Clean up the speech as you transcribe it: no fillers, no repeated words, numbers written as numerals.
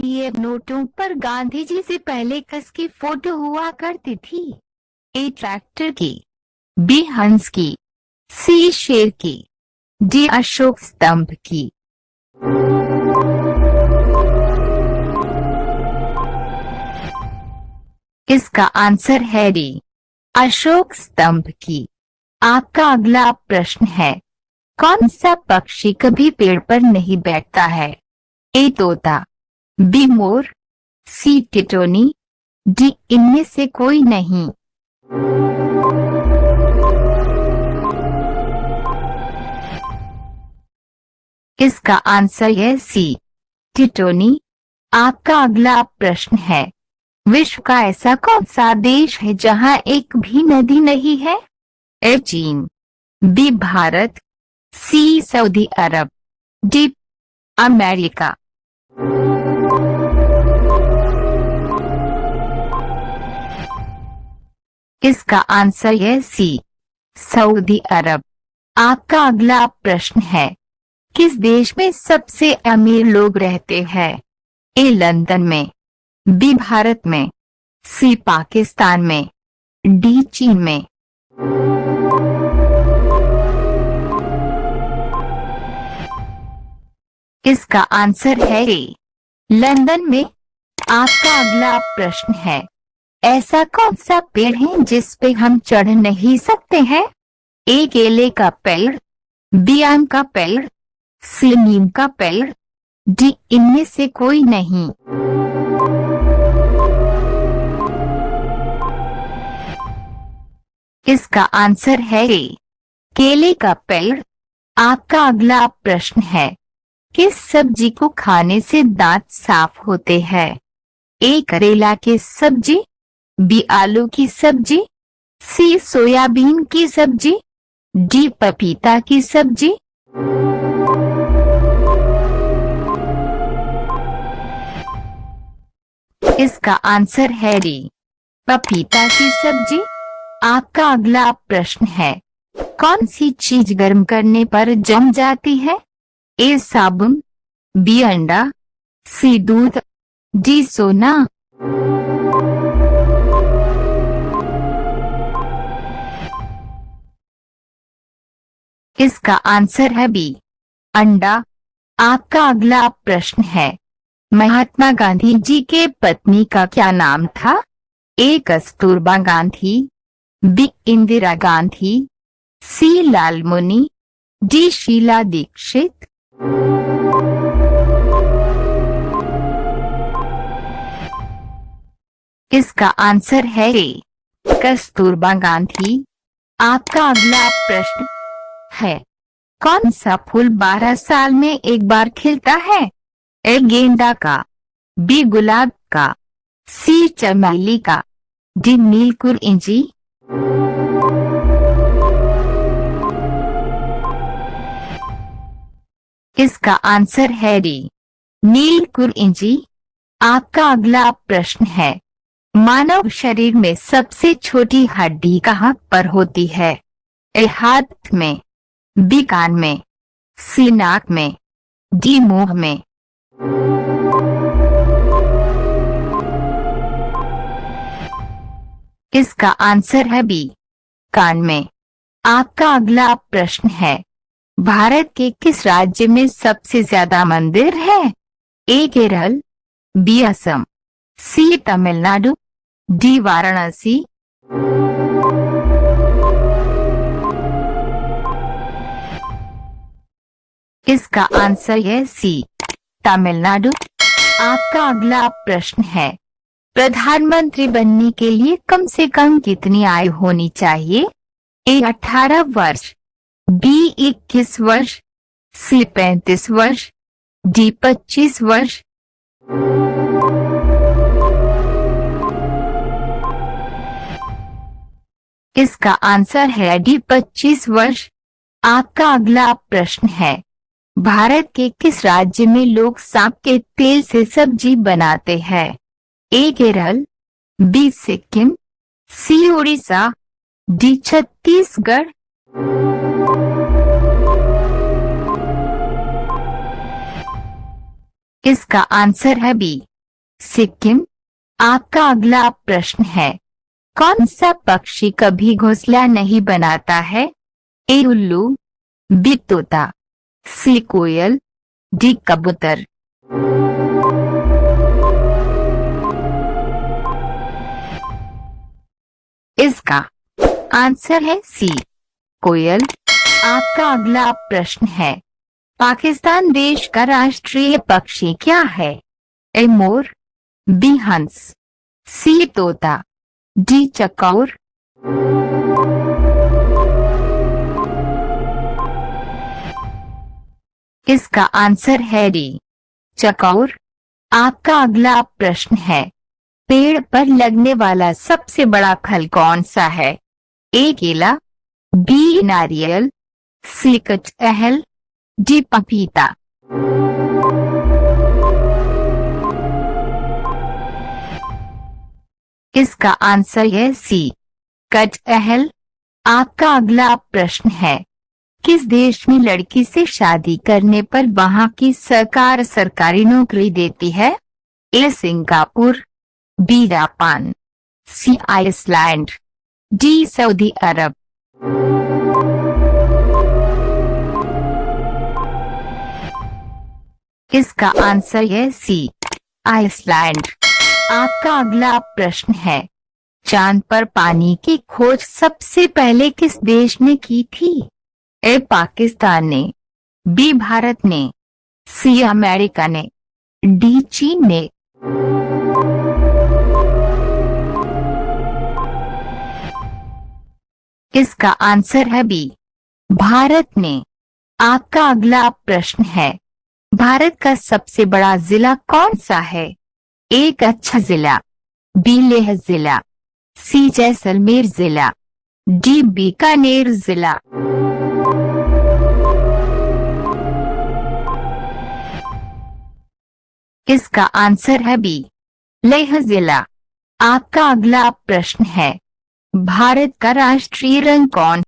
ये नोटों पर गांधी जी से पहले किसकी फोटो हुआ करती थी? ए ट्रैक्टर की, बी हंस की, सी शेर की, डी अशोक स्तंभ की। इसका आंसर है डी, अशोक स्तंभ की। आपका अगला प्रश्न है, कौन सा पक्षी कभी पेड़ पर नहीं बैठता है? ए तोता, बी मोर, सी टिटोनी, डी इनमें से कोई नहीं। इसका आंसर है सी, टिटोनी। आपका अगला प्रश्न है, विश्व का ऐसा कौन सा देश है जहां एक भी नदी नहीं है? ए चीन, बी भारत, सी सऊदी अरब, डी अमेरिका। इसका आंसर है सी, सऊदी अरब। आपका अगला प्रश्न है, किस देश में सबसे अमीर लोग रहते हैं? ए लंदन में, बी भारत में, सी पाकिस्तान में, डी चीन में। इसका आंसर है ए, लंदन में। आपका अगला प्रश्न है, ऐसा कौन सा पेड़ है जिस पे हम चढ़ नहीं सकते हैं? ए केले का पेड़, बी आम का पेड़, सी नीम का पेड़, डी इनमें से कोई नहीं। इसका आंसर है ए, केले का पेड़। आपका अगला प्रश्न है, किस सब्जी को खाने से दांत साफ होते हैं? ए करेला की सब्जी, बी आलू की सब्जी, सी सोयाबीन की सब्जी, डी पपीता की सब्जी। इसका आंसर है डी, पपीता की सब्जी। आपका अगला प्रश्न है, कौन सी चीज गर्म करने पर जम जाती है? ए साबुन, बी अंडा, सी दूध, डी सोना। इसका आंसर है बी, अंडा। आपका अगला प्रश्न है, महात्मा गांधी जी के पत्नी का क्या नाम था? ए कस्तूरबा गांधी, बी इंदिरा गांधी, सी लालमुनी, डी शीला दीक्षित। इसका आंसर है ए, कस्तूरबा गांधी। आपका अगला प्रश्न है, कौन सा फूल 12 साल में एक बार खिलता है? ए गेंदा का, बी गुलाब का, सी चमेली का, डी नीलकुरिंजी। इसका आंसर है डी, नीलकुरिंजी। आपका अगला प्रश्न है, मानव शरीर में सबसे छोटी हड्डी कहाँ पर होती है? ए हाथ में, बी कान में, सी नाक में, डी मुंह में। इसका आंसर है बी, कान में। आपका अगला प्रश्न है, भारत के किस राज्य में सबसे ज्यादा मंदिर है? ए केरल, बी असम, सी तमिलनाडु, डी वाराणसी। इसका आंसर है सी, तमिलनाडु। आपका अगला प्रश्न है, प्रधानमंत्री बनने के लिए कम से कम कितनी आयु होनी चाहिए? ए 18 वर्ष, बी 21 वर्ष, सी 35 वर्ष, डी 25 वर्ष। इसका आंसर है डी 25 वर्ष। आपका अगला प्रश्न है, भारत के किस राज्य में लोग सांप के तेल से सब्जी बनाते हैं? ए केरल, बी सिक्किम, सी उड़ीसा, डी छत्तीसगढ़। इसका आंसर है बी, सिक्किम। आपका अगला प्रश्न है, कौन सा पक्षी कभी घोंसला नहीं बनाता है? ए उल्लू, बी तोता, सी कोयल, डी कबूतर। इसका आंसर है सी, कोयल। आपका अगला प्रश्न है, पाकिस्तान देश का राष्ट्रीय पक्षी क्या है? ए मोर, बी हंस, सी तोता, डी चकौर। इसका आंसर है डी, चकौर। आपका अगला प्रश्न है, पेड़ पर लगने वाला सबसे बड़ा फल कौन सा है? ए केला, बी नारियल, सी कटहल, डी पपीता। इसका आंसर है सी, कटहल। आपका अगला प्रश्न है, किस देश में लड़की से शादी करने पर वहां की सरकार सरकारी नौकरी देती है? ए सिंगापुर, बी जापान, सी आइसलैंड, डी सऊदी अरब। इसका आंसर है सी, आइसलैंड। आपका अगला प्रश्न है, चांद पर पानी की खोज सबसे पहले किस देश ने की थी? ए पाकिस्तान ने, बी भारत ने, सी अमेरिका ने, डी चीन ने। इसका आंसर है बी, भारत ने। आपका अगला प्रश्न है, भारत का सबसे बड़ा जिला कौन सा है? ए कच्छ जिला, बी लेह जिला, सी जैसलमेर जिला, डी बीकानेर जिला। इसका आंसर है बी, लेह जिला। आपका अगला प्रश्न है, भारत का राष्ट्रीय रंग कौन